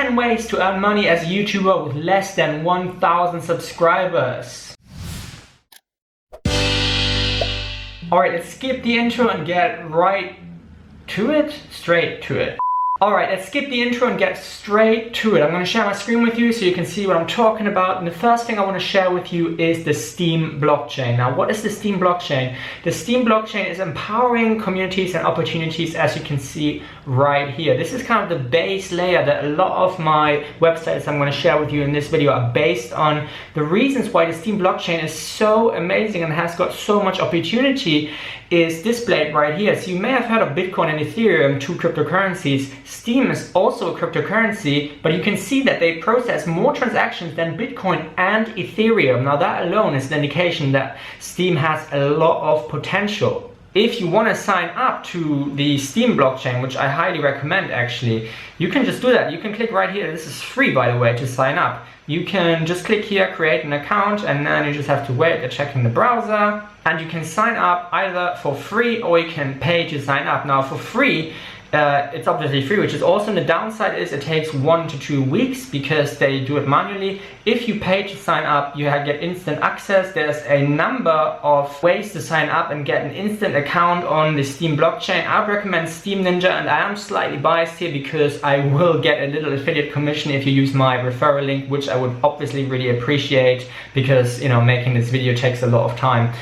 10 ways to earn money as a YouTuber with less than 1,000 subscribers. Alright, let's skip the intro and get right to it. Straight to it. Alright, let's skip the intro and get straight to it. I'm going to share my screen with you so you can see what I'm talking about. And the first thing I want to share with you is the Steem blockchain. Now, what is the Steem blockchain? The Steem blockchain is empowering communities and opportunities, as you can see right here. This is kind of the base layer that a lot of my websites I'm going to share with you in this video are based on. The reasons why the Steem blockchain is so amazing and has got so much opportunity is displayed right here. So you may have heard of Bitcoin and Ethereum, two cryptocurrencies. Steem is also a cryptocurrency, but you can see that they process more transactions than Bitcoin and Ethereum. Now that alone is an indication that Steem has a lot of potential. If you want to sign up to the Steem blockchain, which I highly recommend actually, you can just do that. You can click right here. This is free, by the way, to sign up. You can just click here, create an account, and then you just have to wait. They're checking the browser, and you can sign up either for free or you can pay to sign up. Now for free, it's obviously free, which is awesome. The downside is it takes 1 to 2 weeks because they do it manually. If you pay to sign up, you get instant access. There's a number of ways to sign up and get an instant account on the Steem blockchain. I would recommend Steem Ninja, and I am slightly biased here because I will get a little affiliate commission if you use my referral link, which I would obviously really appreciate because, you know, making this video takes a lot of time.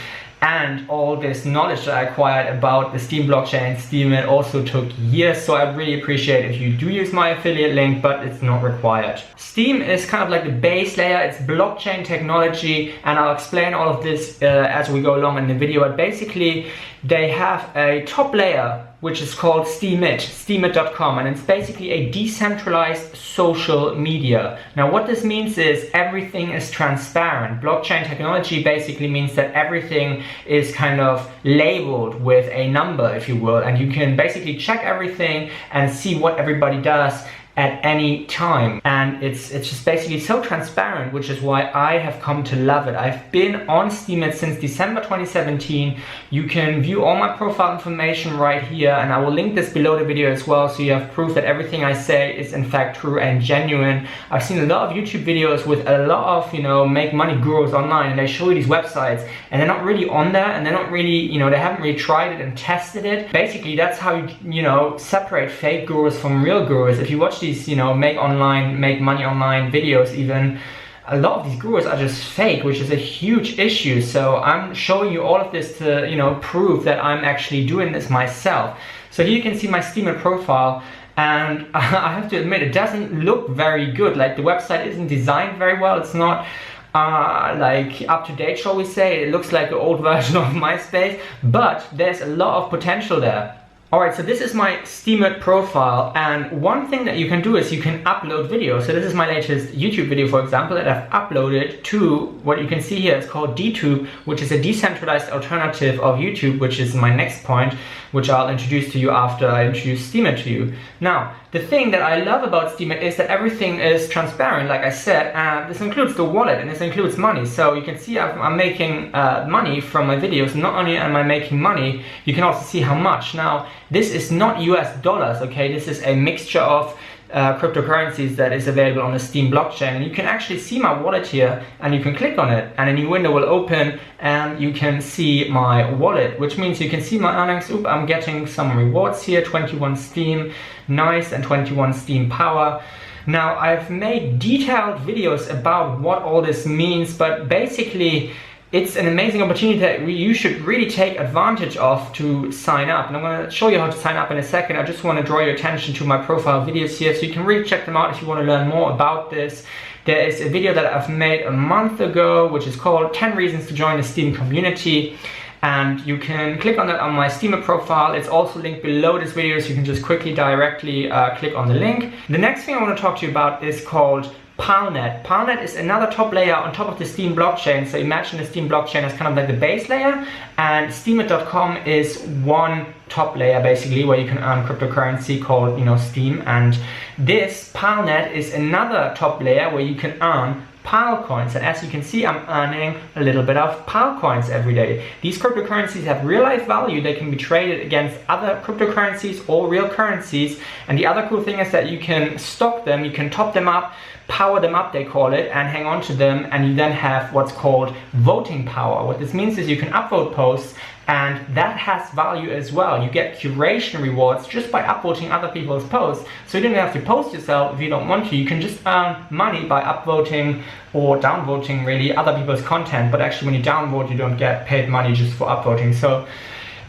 And all this knowledge that I acquired about the Steem blockchain and Steemit also took years, so I'd really appreciate if you do use my affiliate link, but it's not required. Steem is kind of like the base layer, it's blockchain technology, and I'll explain all of this as we go along in the video. But basically, they have a top layer which is called Steemit, Steemit.com, and it's basically a decentralized social media. Now what this means is everything is transparent. Blockchain technology basically means that everything is kind of labeled with a number, if you will, and you can basically check everything and see what everybody does at any time, and it's just basically so transparent, which is why I have come to love it. I've been on Steemit since December 2017. You can view all my profile information right here, and I will link this below the video as well, so you have proof that everything I say is in fact true and genuine. I've seen a lot of YouTube videos with a lot of, you know, make money gurus online, and they show you these websites and they're not really on there, and they're not really, you know, they haven't really tried it and tested it. Basically that's how you know, separate fake gurus from real gurus. If you watch these, you know, make money online videos, even a lot of these gurus are just fake, which is a huge issue. So I'm showing you all of this to, you know, prove that I'm actually doing this myself. So here you can see my Steemit profile, and I have to admit, it doesn't look very good. Like, the website isn't designed very well. It's not like up to date, shall we say. It looks like an old version of MySpace, but there's a lot of potential there. Alright, so this is my Steemit profile, and one thing that you can do is you can upload videos. So this is my latest YouTube video, for example, that I've uploaded to what you can see here. It's called DTube, which is a decentralized alternative of YouTube, which is my next point, which I'll introduce to you after I introduce Steemit to you. Now, the thing that I love about Steemit is that everything is transparent, like I said, and this includes the wallet and this includes money. So you can see I'm making money from my videos. Not only am I making money, you can also see how much. Now, this is not US dollars, okay? This is a mixture of cryptocurrencies that is available on the Steem blockchain, and you can actually see my wallet here, and you can click on it and a new window will open and you can see my wallet, which means you can see my earnings. Oop, I'm getting some rewards here, 21 Steem, nice, and 21 Steem power. Now, I've made detailed videos about what all this means, but basically it's an amazing opportunity that you should really take advantage of to sign up. And I'm going to show you how to sign up in a second. I just want to draw your attention to my profile videos here, so you can really check them out if you want to learn more about this. There is a video that I've made a month ago, which is called 10 Reasons to Join the Steem Community. And you can click on that on my Steemit profile. It's also linked below this video, so you can just quickly directly click on the link. The next thing I want to talk to you about is called Palnet. Palnet is another top layer on top of the Steem blockchain. So imagine the Steem blockchain as kind of like the base layer, and Steemit.com is one top layer basically where you can earn cryptocurrency called, you know, Steem. And this Palnet is another top layer where you can earn pile coins. And as you can see, I'm earning a little bit of pile coins every day. These cryptocurrencies have real life value. They can be traded against other cryptocurrencies or real currencies. And the other cool thing is that you can stock them, you can top them up, power them up, they call it, and hang on to them, and you then have what's called voting power. What this means is you can upvote posts, and that has value as well. You get curation rewards just by upvoting other people's posts. So you don't have to post yourself if you don't want to. You can just earn money by upvoting or downvoting really other people's content. But actually when you downvote, you don't get paid money just for upvoting. So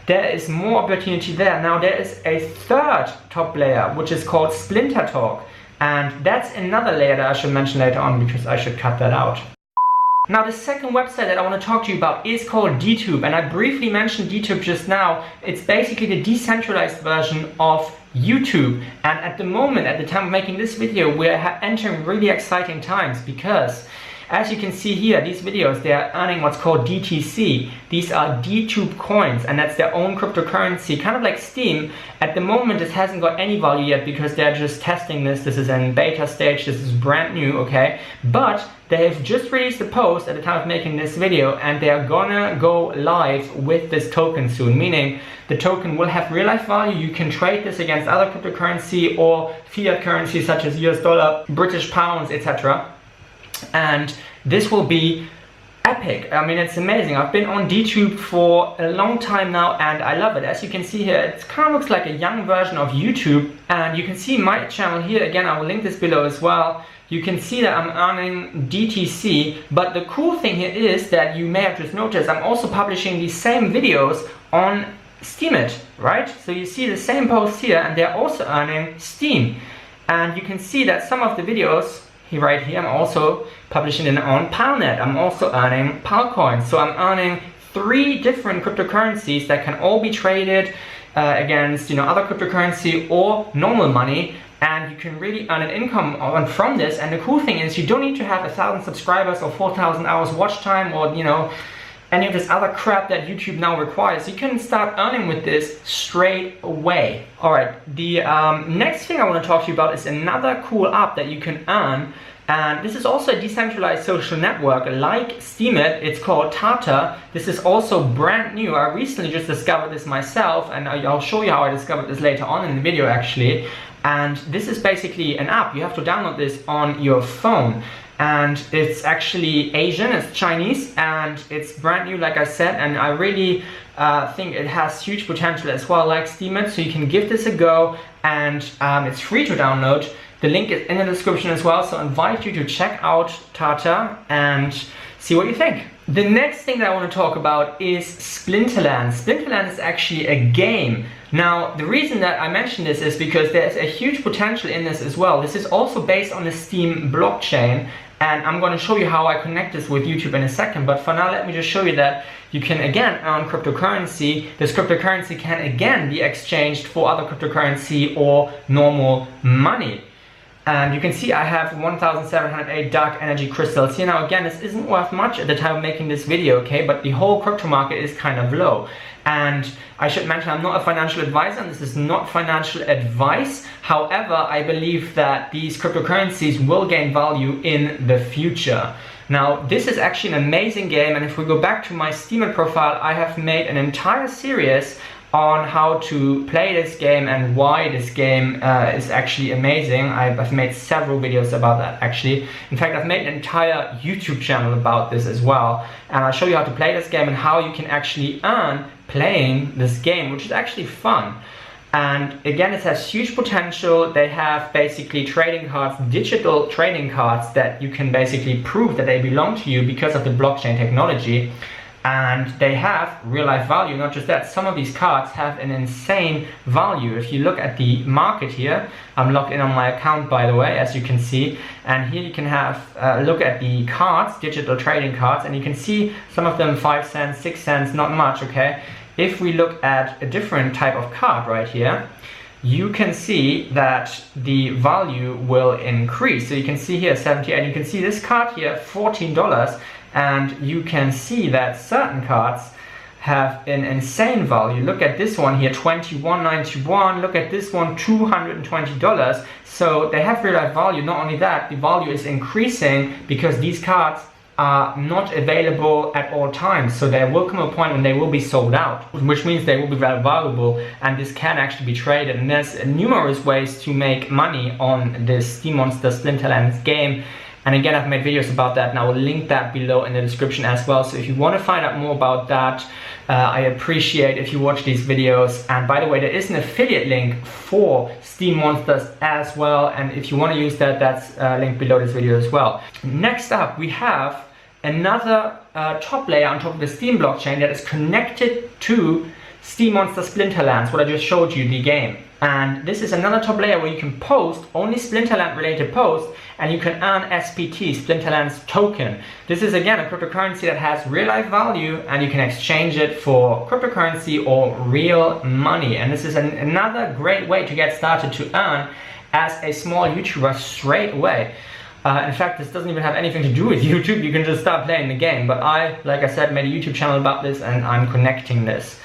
there is more opportunity there. Now there is a third top layer, which is called Splinter Talk. And that's another layer that I should mention later on because I should cut that out. Now the second website that I want to talk to you about is called DTube, and I briefly mentioned DTube just now. It's basically the decentralized version of YouTube, and at the moment, at the time of making this video, we're entering really exciting times because as you can see here, these videos, they are earning what's called DTC. These are DTube coins, and that's their own cryptocurrency, kind of like Steem. At the moment, this hasn't got any value yet because they're just testing this. This is in beta stage, this is brand new, okay? But they have just released a post at the time of making this video, and they are gonna go live with this token soon, meaning the token will have real life value. You can trade this against other cryptocurrency or fiat currency such as US dollar, British pounds, etc. And this will be epic. I mean, it's amazing. I've been on DTube for a long time now and I love it. As you can see here, it kind of looks like a young version of YouTube, and you can see my channel here. Again, I will link this below as well. You can see that I'm earning DTC, but the cool thing here is that you may have just noticed I'm also publishing these same videos on Steemit, right? So you see the same posts here, and they're also earning Steem. And you can see that some of the videos right here, I'm also publishing it on PalNet. I'm also earning PAL coins. So I'm earning 3 different cryptocurrencies that can all be traded against, other cryptocurrency or normal money. And you can really earn an income from this. And the cool thing is you don't need to have 1,000 subscribers or 4,000 hours watch time or, any of this other crap that YouTube now requires. You can start earning with this straight away. Alright, the next thing I want to talk to you about is another cool app that you can earn. And this is also a decentralized social network like Steemit. It's called Tata. This is also brand new. I recently just discovered this myself, and I'll show you how I discovered this later on in the video actually. And this is basically an app. You have to download this on your phone. And it's actually Asian, it's Chinese, and it's brand new like I said, and I really think it has huge potential as well like Steemit, so you can give this a go, and it's free to download. The link is in the description as well, so I invite you to check out Tata and see what you think. The next thing that I want to talk about is Splinterland. Splinterland is actually a game. Now, the reason that I mention this is because there's a huge potential in this as well. This is also based on the Steem blockchain, and I'm going to show you how I connect this with YouTube in a second. But for now, let me just show you that you can again earn cryptocurrency. This cryptocurrency can again be exchanged for other cryptocurrency or normal money. And you can see I have 1,708 dark energy crystals here. Now again, this isn't worth much at the time of making this video, okay? But the whole crypto market is kind of low. And I should mention I'm not a financial advisor, and this is not financial advice. However, I believe that these cryptocurrencies will gain value in the future. Now, this is actually an amazing game, and if we go back to my Steemit profile, I have made an entire series on how to play this game and why this game is actually amazing. I've made several videos about that actually. In fact, I've made an entire YouTube channel about this as well, and I'll show you how to play this game and how you can actually earn playing this game, which is actually fun. And again, it has huge potential. They have basically trading cards, digital trading cards that you can basically prove that they belong to you because of the blockchain technology. And they have real life value. Not just that, some of these cards have an insane value. If you look at the market here, I'm logged in on my account by the way, as you can see, and here you can have look at the cards, digital trading cards, and you can see some of them 5 cents, 6 cents, not much, okay? If we look at a different type of card right here, you can see that the value will increase. So you can see here 78, and you can see this card here $14, and you can see that certain cards have an insane value. Look at this one here, $21.91. Look at this one, $220. So they have real life value. Not only that, the value is increasing because these cards are not available at all times. So there will come a point when they will be sold out, which means they will be very valuable, and this can actually be traded. And there's numerous ways to make money on this Steam Monster Splinterlands game. And again, I've made videos about that, and I will link that below in the description as well. So if you want to find out more about that, I appreciate if you watch these videos. And by the way, there is an affiliate link for Steam Monsters as well. And if you want to use that, that's linked below this video as well. Next up, we have another top layer on top of the Steem blockchain that is connected to Steem Monster Splinterlands, what I just showed you, the game. And this is another top layer where you can post only Splinterland related posts, and you can earn SPT, Splinterlands token. This is again a cryptocurrency that has real life value, and you can exchange it for cryptocurrency or real money. And this is another great way to get started to earn as a small YouTuber straight away. In fact, this doesn't even have anything to do with YouTube. You can just start playing the game. But I, like I said, made a YouTube channel about this, and I'm connecting this.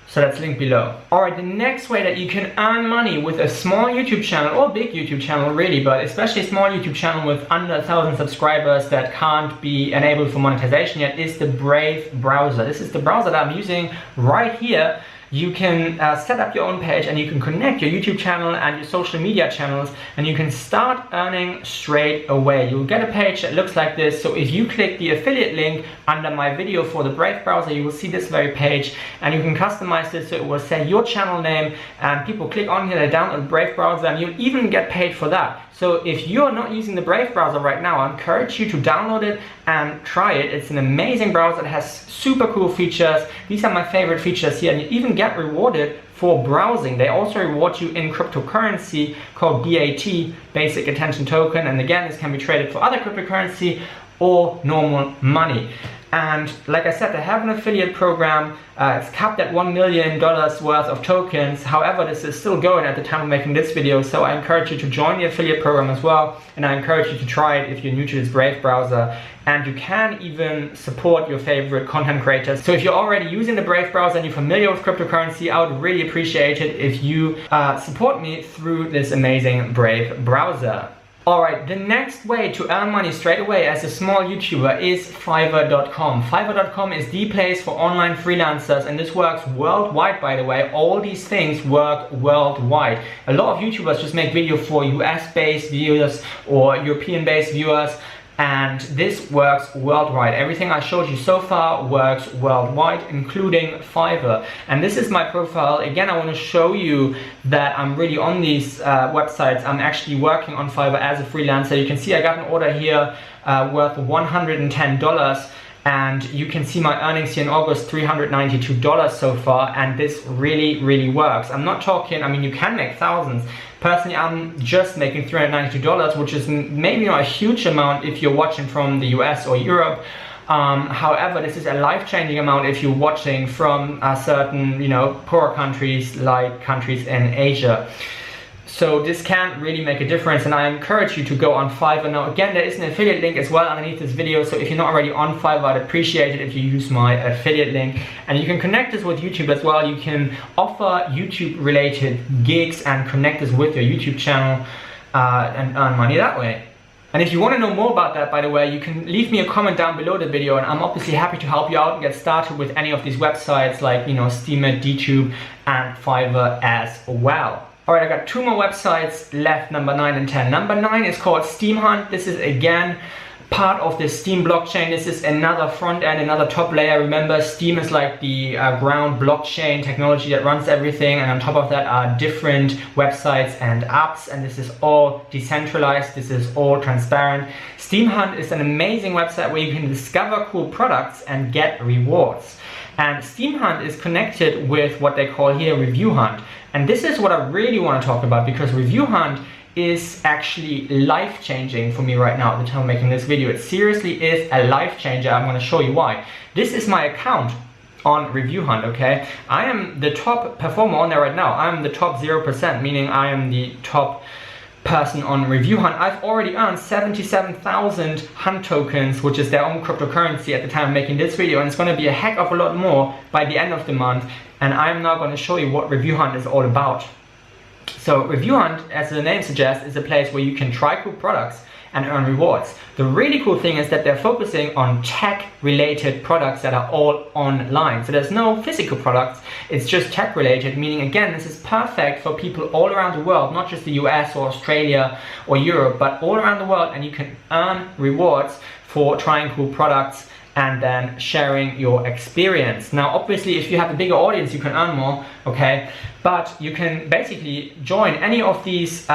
So that's linked below. Alright, the next way that you can earn money with a small YouTube channel, or big YouTube channel really, but especially a small YouTube channel with under 1,000 subscribers that can't be enabled for monetization yet, is the Brave browser. This is the browser that I'm using right here. You can set up your own page, and you can connect your YouTube channel and your social media channels, and you can start earning straight away. You'll get a page that looks like this. So if you click the affiliate link under my video for the Brave browser, you will see this very page, and you can customize this so it will say your channel name, and people click on here, they download the Brave browser, and you'll even get paid for that. So if you're not using the Brave browser right now, I encourage you to download it and try it. It's an amazing browser that has super cool features. These are my favorite features here, and you even get rewarded for browsing. They also reward you in cryptocurrency called BAT, Basic Attention Token, and again, this can be traded for other cryptocurrency or normal money. And like I said, they have an affiliate program. It's capped at $1 million worth of tokens. However, this is still going at the time of making this video, so I encourage you to join the affiliate program as well, and I encourage you to try it if you're new to this Brave browser. And you can even support your favorite content creators. So if you're already using the Brave browser and you're familiar with cryptocurrency, I would really appreciate it if you support me through this amazing Brave browser. Alright, the next way to earn money straight away as a small YouTuber is Fiverr.com. Fiverr.com is the place for online freelancers, and this works worldwide, by the way. All these things work worldwide. A lot of YouTubers just make videos for US-based viewers or European-based viewers, and this works worldwide. Everything I showed you so far works worldwide, including Fiverr. And this is my profile. Again, I want to show you that I'm really on these websites. I'm actually working on Fiverr as a freelancer. You can see I got an order here worth $110. And you can see my earnings here in August, $392 so far, and this really works. I'm not talking, I mean, you can make thousands. Personally, I'm just making $392, which is maybe not a huge amount if you're watching from the US or Europe. However, this is a life-changing amount if you're watching from certain, poorer countries, like countries in Asia. So this can really make a difference, and I encourage you to go on Fiverr. Now again, there is an affiliate link as well underneath this video, so if you're not already on Fiverr, I'd appreciate it if you use my affiliate link. And you can connect this with YouTube as well. You can offer YouTube related gigs and connect this with your YouTube channel and earn money that way. And if you want to know more about that, by the way, you can leave me a comment down below the video, and I'm obviously happy to help you out and get started with any of these websites like, Steemit, DTube, and Fiverr as well. Alright, I got two more websites left, number 9 and 10. Number 9 is called Steem Hunt. This is again part of the Steem blockchain. This is another front end, another top layer. Remember, Steem is like the ground blockchain technology that runs everything, and on top of that are different websites and apps, and this is all decentralized, this is all transparent. Steem Hunt is an amazing website where you can discover cool products and get rewards. And Steem Hunt is connected with what they call here Review Hunt. And this is what I really want to talk about, because Review Hunt is actually life-changing for me right now at the time of making this video. It seriously is a life changer. I'm going to show you why. This is my account on Review Hunt, okay? I am the top performer on there right now. I'm the top 0%, meaning I am the top person on Review Hunt, I've already earned 77,000 Hunt tokens, which is their own cryptocurrency at the time of making this video, and it's going to be a heck of a lot more by the end of the month. And I'm now going to show you what Review Hunt is all about. So Review Hunt, as the name suggests, is a place where you can try cool products and earn rewards. The really cool thing is that they're focusing on tech related products that are all online. So there's no physical products, it's just tech related, meaning again, this is perfect for people all around the world, not just the US or Australia or Europe, but all around the world, and you can earn rewards for trying cool products and then sharing your experience. Now obviously if you have a bigger audience you can earn more, okay, but you can basically join any of these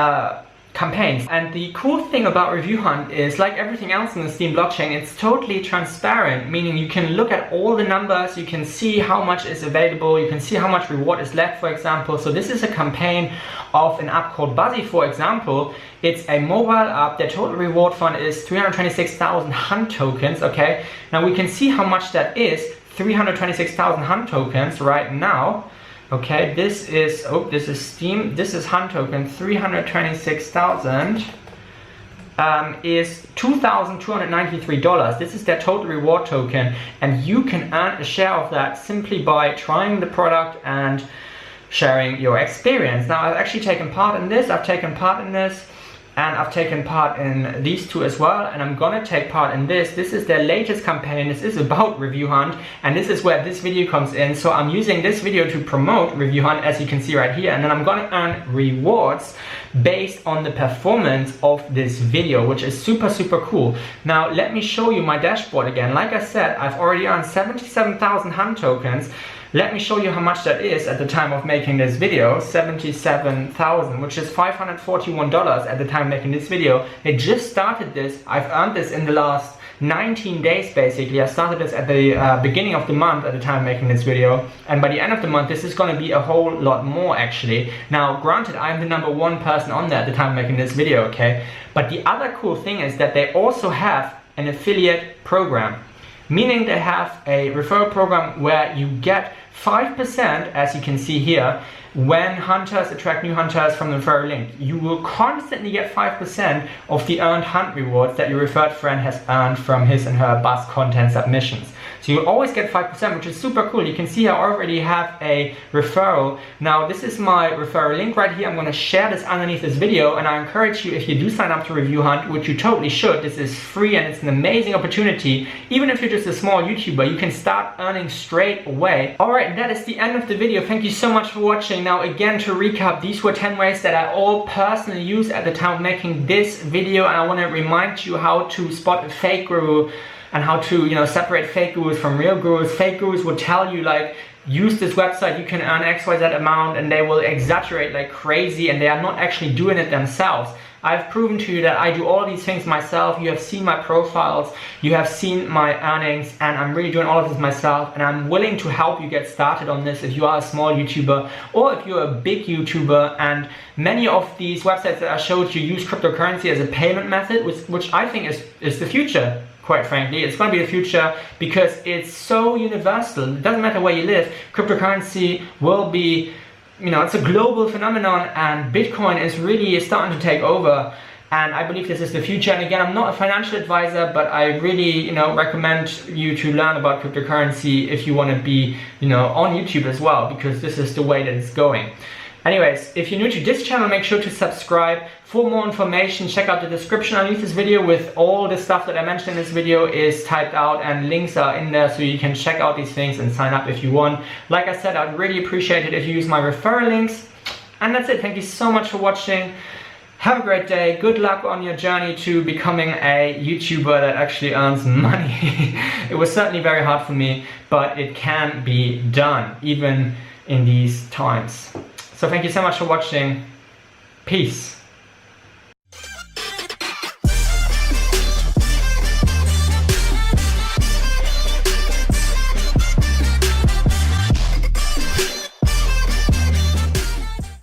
campaigns. And the cool thing about Review Hunt is, like everything else in the Steem blockchain, it's totally transparent, meaning you can look at all the numbers, you can see how much is available, you can see how much reward is left, for example. So this is a campaign of an app called Buzzy, for example. It's a mobile app. Their total reward fund is 326,000 Hunt tokens, okay? Now we can see how much that is, 326,000 Hunt tokens right now. Okay, this is Steem, this is Hunt token, 326,000 is $2,293. This is their total reward token, and you can earn a share of that simply by trying the product and sharing your experience. Now I've actually taken part in this, I've taken part in this, and I've taken part in these two as well, and I'm gonna take part in this. This is their latest campaign. This is about Review Hunt, and this is where this video comes in. So I'm using this video to promote Review Hunt, as you can see right here, and then I'm gonna earn rewards based on the performance of this video, which is super cool. Now let me show you my dashboard again. Like I said, I've already earned 77,000 Hunt tokens. Let me show you how much that is at the time of making this video. 77,000, which is $541 at the time of making this video. They just started this. I've earned this in the last 19 days basically. I started this at the beginning of the month at the time of making this video, and by the end of the month this is going to be a whole lot more actually. Now granted, I'm the #1 person on there at the time of making this video, okay, but the other cool thing is that they also have an affiliate program, meaning they have a referral program where you get 5%, as you can see here, when hunters attract new hunters from the referral link. You will constantly get 5% of the earned hunt rewards that your referred friend has earned from his and her buzz content submissions. So you always get 5%, which is super cool. You can see I already have a referral. Now this is my referral link right here. I'm going to share this underneath this video, and I encourage you, if you do sign up to Review Hunt, which you totally should, this is free and it's an amazing opportunity. Even if you're just a small YouTuber, you can start earning straight away. Alright, that is the end of the video. Thank you so much for watching. Now again, to recap, these were 10 ways that I all personally used at the time of making this video, and I want to remind you how to spot a fake guru and how to, you know, separate fake gurus from real gurus. Fake gurus will tell you like, use this website, you can earn XYZ amount, and they will exaggerate like crazy, and they are not actually doing it themselves. I've proven to you that I do all these things myself. You have seen my profiles, you have seen my earnings, and I'm really doing all of this myself, and I'm willing to help you get started on this if you are a small YouTuber or if you're a big YouTuber. And many of these websites that I showed you use cryptocurrency as a payment method, which I think is the future. Quite frankly, it's going to be the future because it's so universal. It doesn't matter where you live. Cryptocurrency will be, you know, it's a global phenomenon, and Bitcoin is really starting to take over. And I believe this is the future. And again, I'm not a financial advisor, but I really, you know, recommend you to learn about cryptocurrency if you want to be, you know, on YouTube as well, because this is the way that it's going. Anyways, if you're new to this channel, make sure to subscribe. For more information, check out the description underneath this video with all the stuff that I mentioned in this video is typed out, and links are in there so you can check out these things and sign up if you want. Like I said, I'd really appreciate it if you use my referral links. And that's it. Thank you so much for watching. Have a great day. Good luck on your journey to becoming a YouTuber that actually earns money. It was certainly very hard for me, but it can be done even in these times. So thank you so much for watching. Peace.